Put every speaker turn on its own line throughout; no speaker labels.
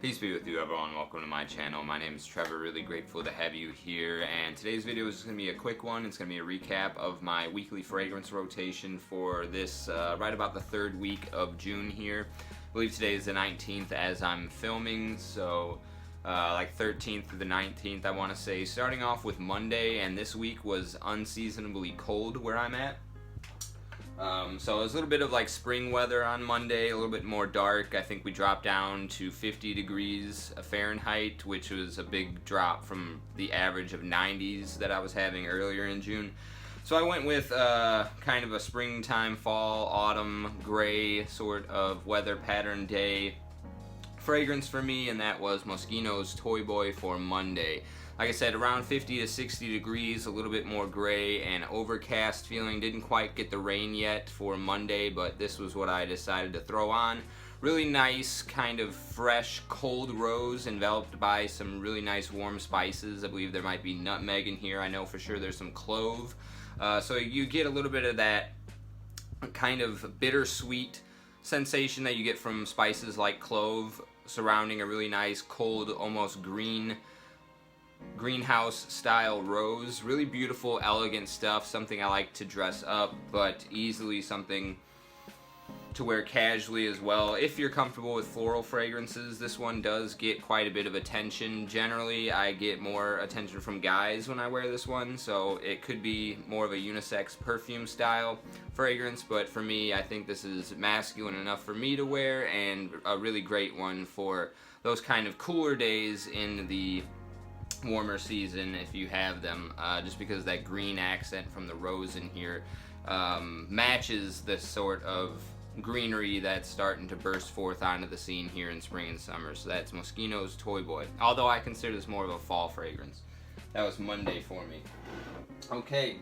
Peace be with you everyone, welcome to my channel. My name is Trevor, really grateful to have you here, and today's video is just going to be a quick one. It's going to be a recap of my weekly fragrance rotation for this right about the third week of June here. I believe today is the 19th as I'm filming, so like 13th through the 19th I want to say. Starting off with Monday, and this week was unseasonably cold where I'm at. So it was a little bit of like spring weather on Monday, a little bit more dark. I think we dropped down to 50 degrees Fahrenheit, which was a big drop from the average of 90s that I was having earlier in June. So I went with kind of a springtime, fall, autumn, gray sort of weather pattern day fragrance for me, and that was Moschino's Toy Boy for Monday. Like I said, around 50 to 60 degrees, a little bit more gray and overcast feeling. Didn't quite get the rain yet for Monday, but this was what I decided to throw on. Really nice, kind of fresh, cold rose enveloped by some really nice warm spices. I believe there might be nutmeg in here. I know for sure there's some clove. So you get a little bit of that kind of bittersweet sensation that you get from spices like clove surrounding a really nice, cold, almost greenhouse style rose. Really beautiful, elegant stuff, something I like to dress up, but easily something to wear casually as well. If you're comfortable with floral fragrances, this one does get quite a bit of attention. Generally, I get more attention from guys when I wear this one, so it could be more of a unisex perfume style fragrance, but for me, I think this is masculine enough for me to wear, and a really great one for those kind of cooler days in the warmer season if you have them, just because that green accent from the rose in here matches this sort of greenery that's starting to burst forth onto the scene here in spring and summer. So that's Moschino's Toy Boy, although I consider this more of a fall fragrance. That was Monday for me. Okay,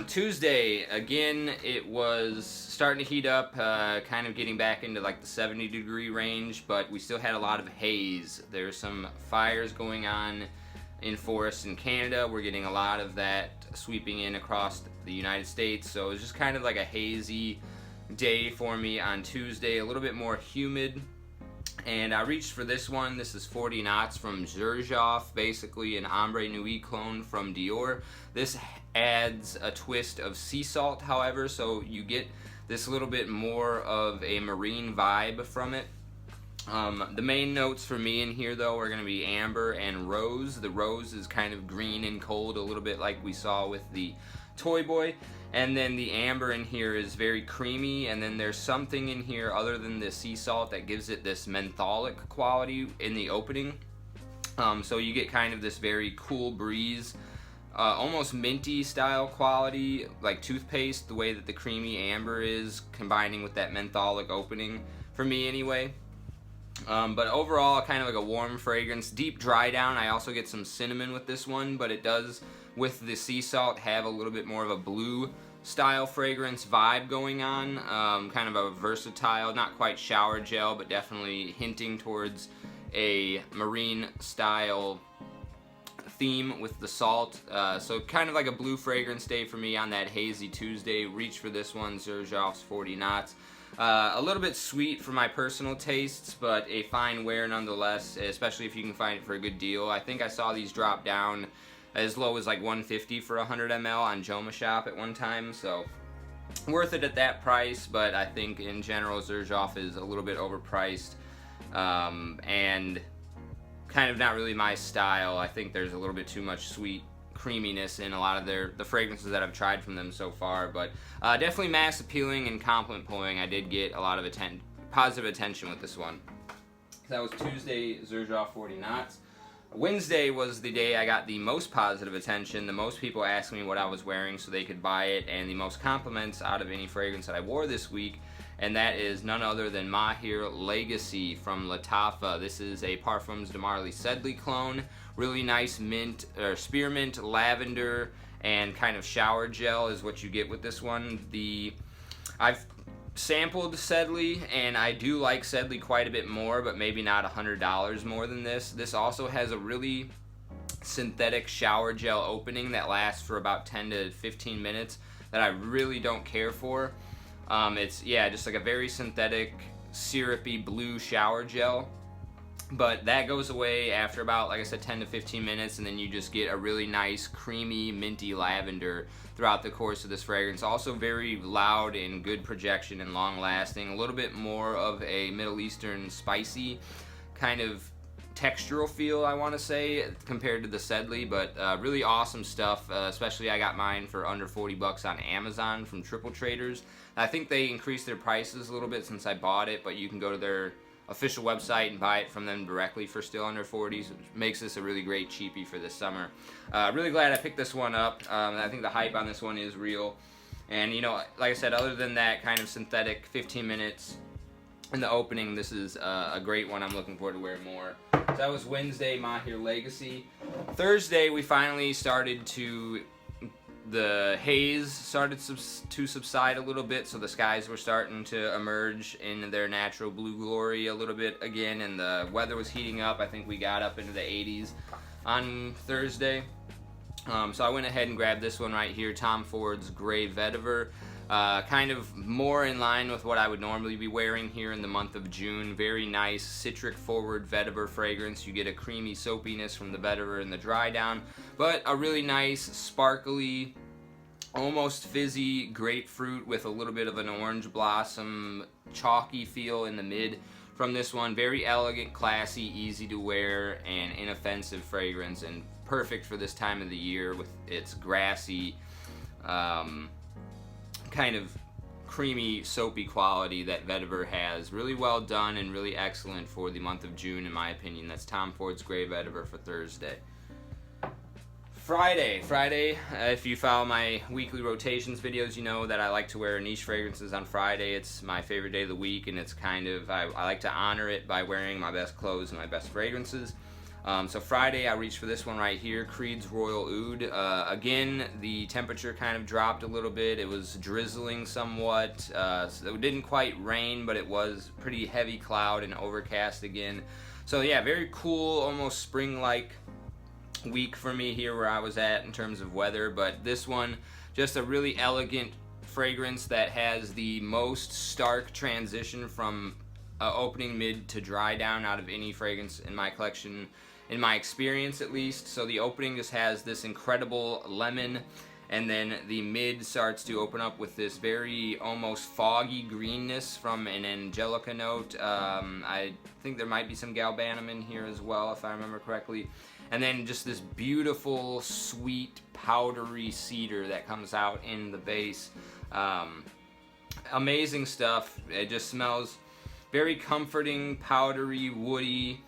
Tuesday, again, it was starting to heat up, kind of getting back into like the 70-degree range, but we still had a lot of haze. There's some fires going on in forests in Canada. We're getting a lot of that sweeping in across the United States, so it was just kind of like a hazy day for me on Tuesday, a little bit more humid, and I reached for this one. This is 40 knots from Xerjoff, basically an Ombre Nuit clone from Dior. This adds a twist of sea salt, however, so you get this little bit more of a marine vibe from it. The main notes for me in here though are going to be amber and rose. The rose is kind of green and cold, a little bit like we saw with the Toy Boy, and then the amber in here is very creamy, and then there's something in here other than the sea salt that gives it this mentholic quality in the opening. So you get kind of this very cool breeze, almost minty style quality, like toothpaste, the way that the creamy amber is combining with that mentholic opening, for me anyway. But overall, kind of like a warm fragrance. Deep dry down. I also get some cinnamon with this one, but it does, with the sea salt, have a little bit more of a blue style fragrance vibe going on. Kind of a versatile, not quite shower gel, but definitely hinting towards a marine style theme with the salt. So kind of like a blue fragrance day for me on that hazy Tuesday. Reach for this one, Xerjoff's 40 knots. A little bit sweet for my personal tastes, but a fine wear nonetheless, especially if you can find it for a good deal. I think I saw these drop down as low as like $150 for 100 ml on Joma Shop at one time, so worth it at that price, but I think in general Xerjoff is a little bit overpriced, and kind of not really my style. I think there's a little bit too much sweet creaminess in a lot of the fragrances that I've tried from them so far, but definitely mass appealing and compliment pulling. I did get a lot of positive attention with this one. That was Tuesday, Xerjoff 40 knots. Wednesday was the day I got the most positive attention. The most people asked me what I was wearing so they could buy it, and the most compliments out of any fragrance that I wore this week, and that is none other than Maahir Legacy from Lattafa. This is a Parfums de Marly Sedley clone. Really nice mint, or spearmint, lavender, and kind of shower gel is what you get with this one. I've sampled Sedley, and I do like Sedley quite a bit more, but maybe not $100 more than this. This also has a really synthetic shower gel opening that lasts for about 10 to 15 minutes that I really don't care for. It's, yeah, just like a very synthetic, syrupy blue shower gel. But that goes away after about, like I said, 10 to 15 minutes, and then you just get a really nice, creamy, minty lavender throughout the course of this fragrance. Also very loud and good projection and long-lasting. A little bit more of a Middle Eastern spicy kind of textural feel, I want to say, compared to the Sedley, but really awesome stuff. Especially I got mine for under 40 bucks on Amazon from Triple Traders. I think they increased their prices a little bit since I bought it, but you can go to their official website and buy it from them directly for still under 40s, which makes this a really great cheapie for this summer. Really glad I picked this one up. I think the hype on this one is real. And, you know, like I said, other than that kind of synthetic 15 minutes in the opening, this is a great one. I'm looking forward to wearing more. So that was Wednesday, Maahir Legacy. Thursday, we finally started to... The haze started to subside a little bit, so the skies were starting to emerge in their natural blue glory a little bit again, and the weather was heating up. I think we got up into the 80s on Thursday. So I went ahead and grabbed this one right here, Tom Ford's Gray Vetiver. Kind of more in line with what I would normally be wearing here in the month of June. Very nice citric forward vetiver fragrance. You get a creamy soapiness from the vetiver and the dry down, but a really nice sparkly, almost fizzy grapefruit with a little bit of an orange blossom chalky feel in the mid from this one. Very elegant, classy, easy to wear, and inoffensive fragrance, and perfect for this time of the year with its grassy kind of creamy, soapy quality that Vetiver has. Really well done and really excellent for the month of June, in my opinion. That's Tom Ford's Gray Vetiver for Thursday. Friday, if you follow my weekly rotations videos, you know that I like to wear niche fragrances on Friday. It's my favorite day of the week, and it's kind of, I like to honor it by wearing my best clothes and my best fragrances. So Friday, I reached for this one right here, Creed's Royal Oud. Again, the temperature kind of dropped a little bit. It was drizzling somewhat. So it didn't quite rain, but it was pretty heavy cloud and overcast again. So yeah, very cool, almost spring-like week for me here where I was at in terms of weather. But this one, just a really elegant fragrance that has the most stark transition from opening mid to dry down out of any fragrance in my collection, in my experience at least. So the opening just has this incredible lemon, and then the mid starts to open up with this very almost foggy greenness from an angelica note. I think there might be some galbanum in here as well, if I remember correctly. And then just this beautiful, sweet, powdery cedar that comes out in the base. Amazing stuff. It just smells very comforting, powdery, woody,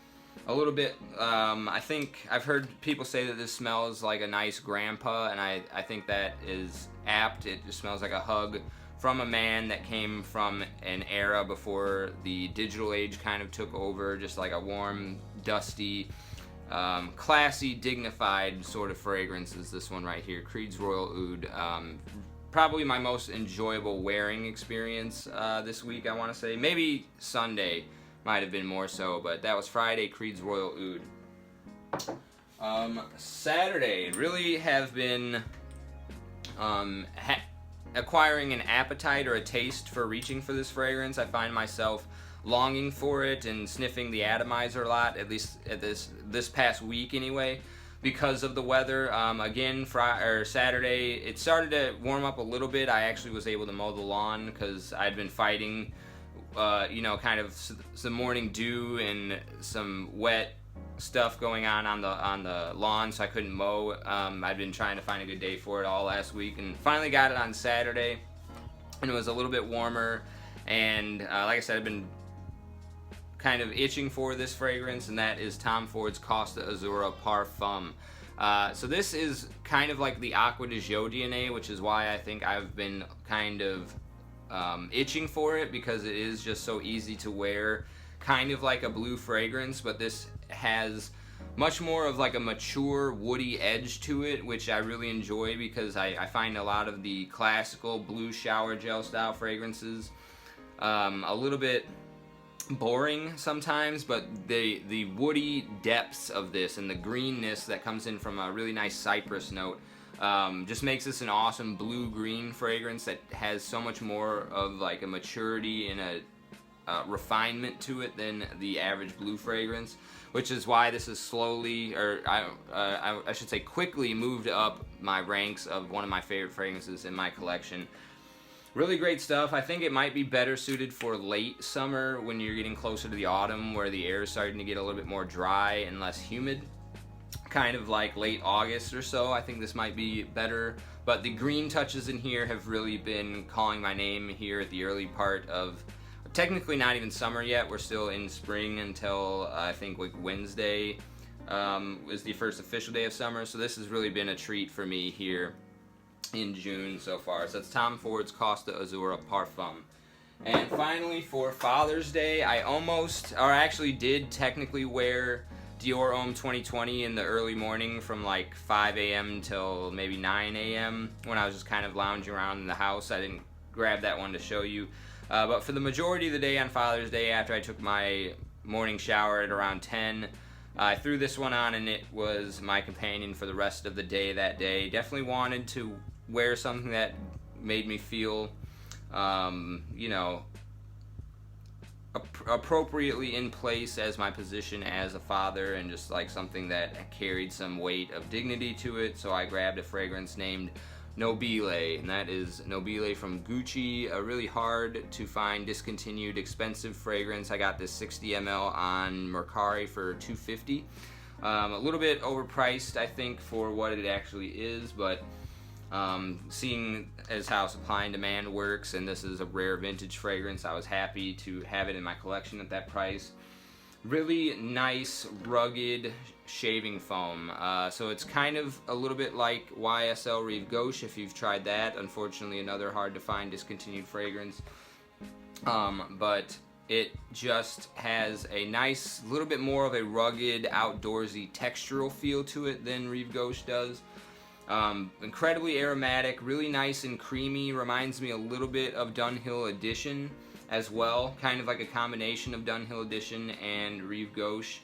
a little bit, I think I've heard people say that this smells like a nice grandpa, and I think that is apt. It just smells like a hug from a man that came from an era before the digital age kind of took over, just like a warm, dusty, classy, dignified sort of fragrance is this one right here, Creed's Royal Oud. Probably my most enjoyable wearing experience this week, I want to say. Maybe Sunday might have been more so, but that was Friday, Creed's Royal Oud. Saturday, really have been acquiring an appetite or a taste for reaching for this fragrance. I find myself longing for it and sniffing the atomizer a lot, at least at this past week anyway, because of the weather. Again, Saturday, it started to warm up a little bit. I actually was able to mow the lawn because I'd been fighting, kind of some morning dew and some wet stuff going on the lawn, so I couldn't mow. I'd been trying to find a good day for it all last week, and finally got it on Saturday, and it was a little bit warmer. And like I said, I've been kind of itching for this fragrance, and that is Tom Ford's Costa Azzura Parfum. So this is kind of like the Acqua di Gio DNA, which is why I think I've been kind of itching for it, because it is just so easy to wear, kind of like a blue fragrance, but this has much more of like a mature woody edge to it, which I really enjoy, because I find a lot of the classical blue shower gel style fragrances a little bit boring sometimes, but the woody depths of this and the greenness that comes in from a really nice cypress note just makes this an awesome blue-green fragrance that has so much more of like a maturity and refinement to it than the average blue fragrance, which is why this is slowly, or I should say quickly, moved up my ranks of one of my favorite fragrances in my collection. Really great stuff. I think it might be better suited for late summer when you're getting closer to the autumn, where the air is starting to get a little bit more dry and less humid. Kind of like late August or so, I think this might be better. But the green touches in here have really been calling my name here at the early part of, technically not even summer yet, we're still in spring until I think like Wednesday was the first official day of summer. So this has really been a treat for me here in June so far. So that's Tom Ford's Costa Azzura Parfum. And finally, for Father's Day, I almost, or actually did technically wear Dior Homme 2020 in the early morning from like 5 a.m. till maybe 9 a.m. when I was just kind of lounging around in the house. I didn't grab that one to show you. But for the majority of the day on Father's Day, after I took my morning shower at around 10, I threw this one on, and it was my companion for the rest of the day that day. Definitely wanted to wear something that made me feel, you know, appropriately in place as my position as a father, and just like something that carried some weight of dignity to it. So I grabbed a fragrance named Nobile, and that is Nobile from Gucci, a really hard to find discontinued expensive fragrance. I got this 60 ml on Mercari for $250. A little bit overpriced, I think, for what it actually is, but seeing as how supply and demand works, and this is a rare vintage fragrance, I was happy to have it in my collection at that price. Really nice, rugged shaving foam. So it's kind of a little bit like YSL Rive Gauche, if you've tried that. Unfortunately, another hard to find discontinued fragrance. But it just has a nice, little bit more of a rugged, outdoorsy, textural feel to it than Rive Gauche does. Incredibly aromatic, really nice and creamy. Reminds me a little bit of Dunhill Edition as well, kind of like a combination of Dunhill Edition and Rive Gauche.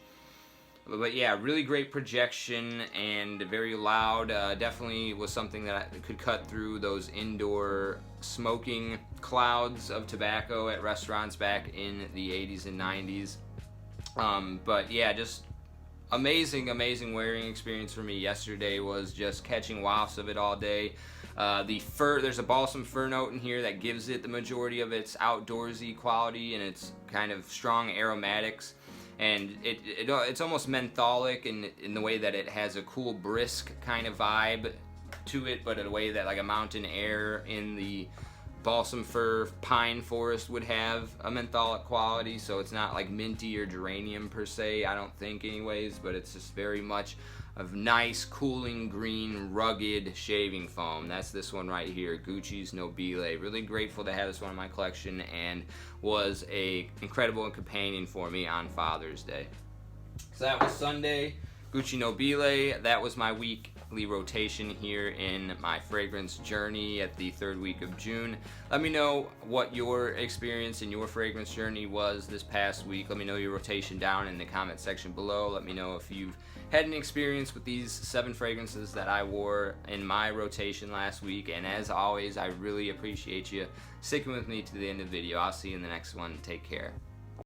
But yeah, really great projection and very loud. Definitely was something that could cut through those indoor smoking clouds of tobacco at restaurants back in the 80s and 90s. But yeah, just amazing wearing experience for me. Yesterday was just catching wafts of it all day. The fur, there's a balsam fir note in here that gives it the majority of its outdoorsy quality and its kind of strong aromatics. And it's almost mentholic in the way that it has a cool, brisk kind of vibe to it, but in a way that like a mountain air in the balsam fir pine forest would have a mentholic quality. So it's not like minty or geranium per se, I don't think anyways, but it's just very much of nice, cooling, green, rugged shaving foam. That's this one right here, Gucci's Nobile. Really grateful to have this one in my collection, and was a incredible companion for me on Father's Day. So that was Sunday, Gucci Nobile. That was my weekly rotation here in my fragrance journey at the third week of June. Let me know what your experience in your fragrance journey was this past week. Let me know your rotation down in the comment section below. Let me know if you've had an experience with these 7 fragrances that I wore in my rotation last week. And as always, I really appreciate you sticking with me to the end of the video. I'll see you in the next one. Take care.